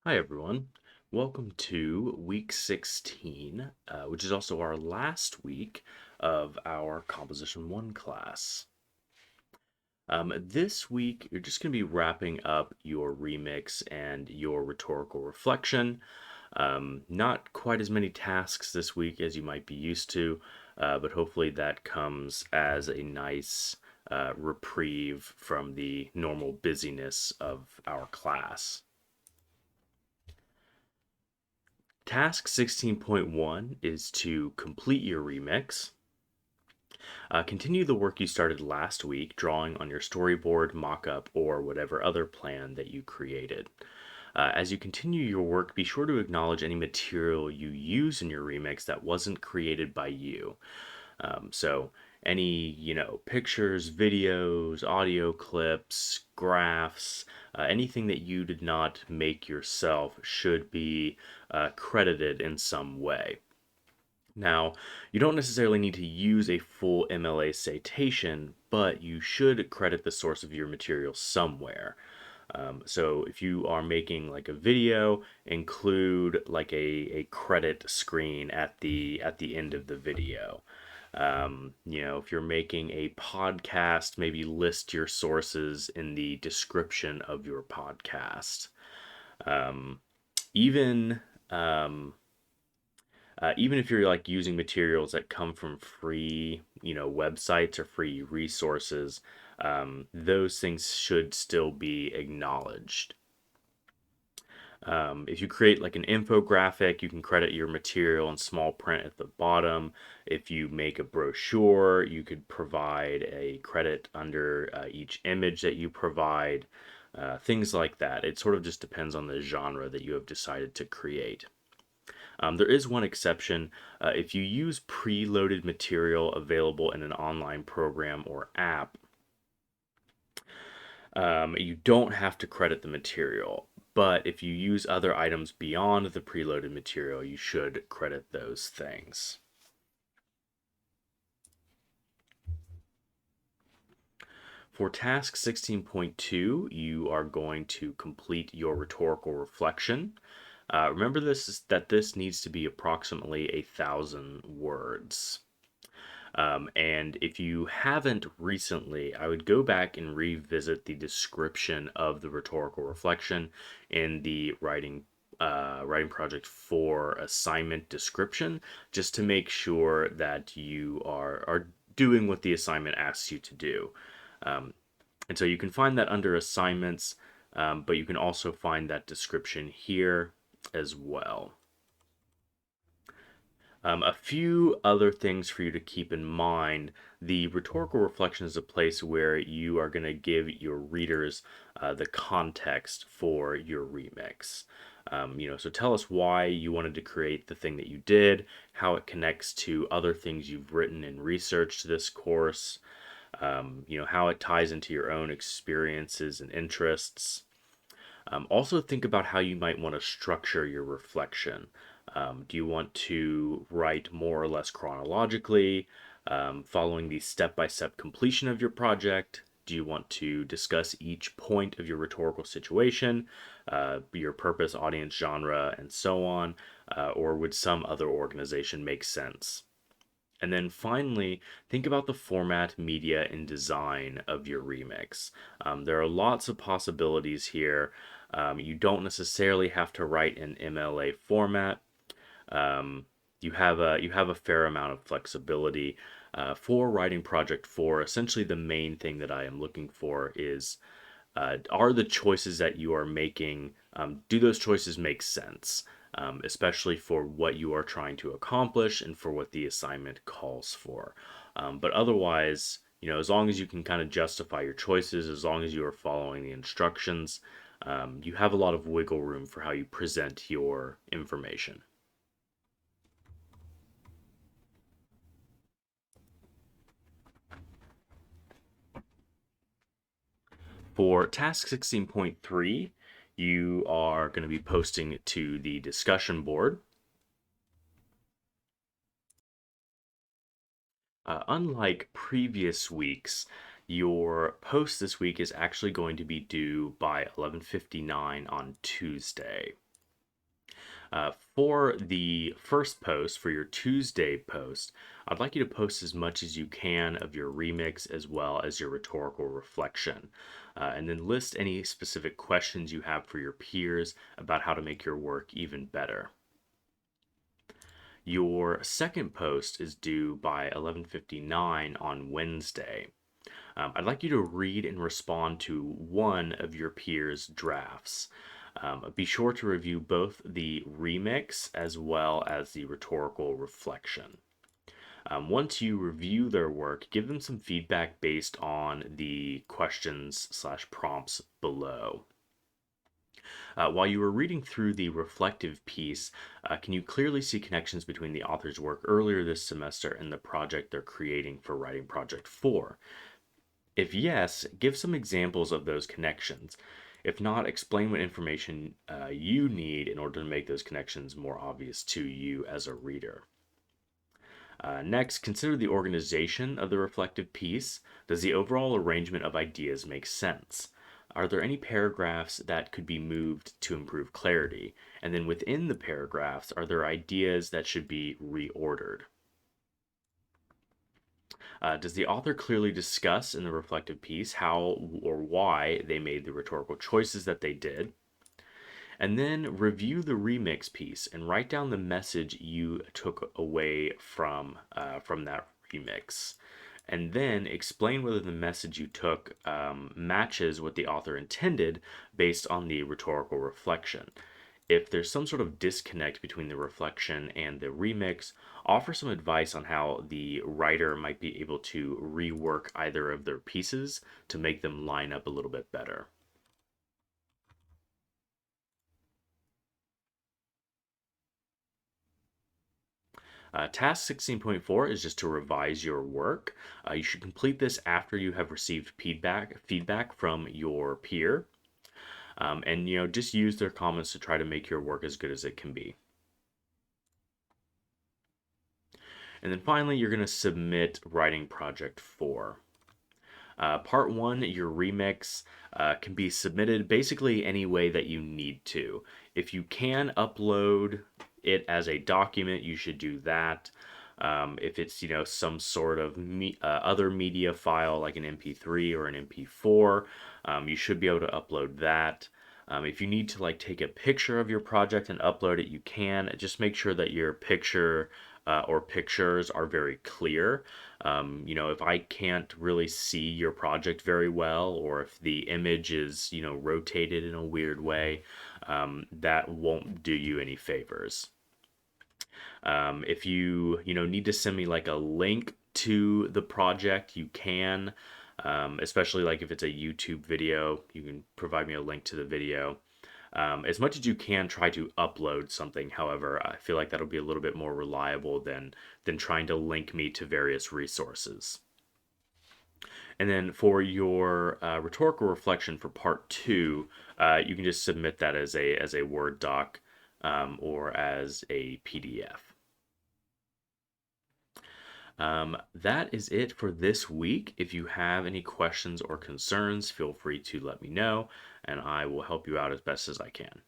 Hi, everyone. Welcome to week 16, which is also our last week of our Composition 1 class. This week, you're just going to be wrapping up your remix and your rhetorical reflection. Not quite as many tasks this week as you might be used to, but hopefully that comes as a nice reprieve from the normal busyness of our class. Task 16.1 is to complete your remix. Continue the work you started last week, drawing on your storyboard, mockup, or whatever other plan that you created. As you continue your work, be sure to acknowledge any material you use in your remix that wasn't created by you. So any, pictures, videos, audio clips, graphs, anything that you did not make yourself should be credited in some way. Now, you don't necessarily need to use a full MLA citation, but you should credit the source of your material somewhere. So if you are making like a video, include like a credit screen at the end of the video. If you're making a podcast, maybe list your sources in the description of your podcast. Um, even um, Even if you're like using materials that come from free, websites or free resources, those things should still be acknowledged. If you create like an infographic, you can credit your material in small print at the bottom. If you make a brochure, you could provide a credit under each image that you provide. Things like that. It sort of just depends on the genre that you have decided to create. There is one exception. If you use preloaded material available in an online program or app, you don't have to credit the material. But if you use other items beyond the preloaded material, you should credit those things. For task 16.2, you are going to complete your rhetorical reflection. Remember that this needs to be approximately 1,000 words. And if you haven't recently, I would go back and revisit the description of the rhetorical reflection in the writing project for assignment description, just to make sure that you are doing what the assignment asks you to do. Um, and so you can find that under assignments, but you can also find that description here as well. A few other things for you to keep in mind. The rhetorical reflection is a place where you are going to give your readers the context for your remix. So tell us why you wanted to create the thing that you did, how it connects to other things you've written and researched this course, how it ties into your own experiences and interests. Also, think about how you might want to structure your reflection. Do you want to write more or less chronologically, following the step by step completion of your project? Do you want to discuss each point of your rhetorical situation, your purpose, audience, genre, and so on? Or would some other organization make sense? And then finally, think about the format, media, and design of your remix. There are lots of possibilities here. You don't necessarily have to write in MLA format. Um, you have a fair amount of flexibility. For writing project 4, essentially the main thing that I am looking for is are the choices that you are making, do those choices make sense? Especially for what you are trying to accomplish and for what the assignment calls for. But otherwise, as long as you can kind of justify your choices, as long as you are following the instructions, you have a lot of wiggle room for how you present your information. For task 16.3, you are going to be posting to the discussion board. Unlike previous weeks, your post this week is actually going to be due by 11:59 on Tuesday. For the first post, for your Tuesday post, I'd like you to post as much as you can of your remix as well as your rhetorical reflection. And then list any specific questions you have for your peers about how to make your work even better. Your second post is due by 11:59 on Wednesday. I'd like you to read and respond to one of your peers' drafts. Be sure to review both the remix as well as the rhetorical reflection. Once you review their work, give them some feedback based on the questions slash prompts below. While you were reading through the reflective piece, can you clearly see connections between the author's work earlier this semester and the project they're creating for Writing Project 4? If yes, give some examples of those connections. If not, explain what information you need in order to make those connections more obvious to you as a reader. Next, consider the organization of the reflective piece. Does the overall arrangement of ideas make sense? Are there any paragraphs that could be moved to improve clarity? And then within the paragraphs, are there ideas that should be reordered? Does the author clearly discuss in the reflective piece how or why they made the rhetorical choices that they did? And then review the remix piece and write down the message you took away from that remix. And then explain whether the message you took matches what the author intended based on the rhetorical reflection. If there's some sort of disconnect between the reflection and the remix, offer some advice on how the writer might be able to rework either of their pieces to make them line up a little bit better. Task 16.4 is just to revise your work. You should complete this after you have received feedback from your peer. And just use their comments to try to make your work as good as it can be. And then finally, you're going to submit Writing Project 4. Part 1, your remix, can be submitted basically any way that you need to. If you can upload it as a document, you should do that. If it's some sort of other media file like an MP3 or an MP4, you should be able to upload that. If you need to take a picture of your project and upload it, you can. Just make sure that your picture or pictures are very clear. If I can't really see your project very well, or if the image is rotated in a weird way, that won't do you any favors. If you need to send me a link to the project, you can. Especially if it's a YouTube video, you can provide me a link to the video. As much as you can, try to upload something. However, I feel like that'll be a little bit more reliable than trying to link me to various resources. And then for your rhetorical reflection for part 2, you can just submit that as a Word doc or as a PDF. That is it for this week. If you have any questions or concerns, feel free to let me know, and I will help you out as best as I can.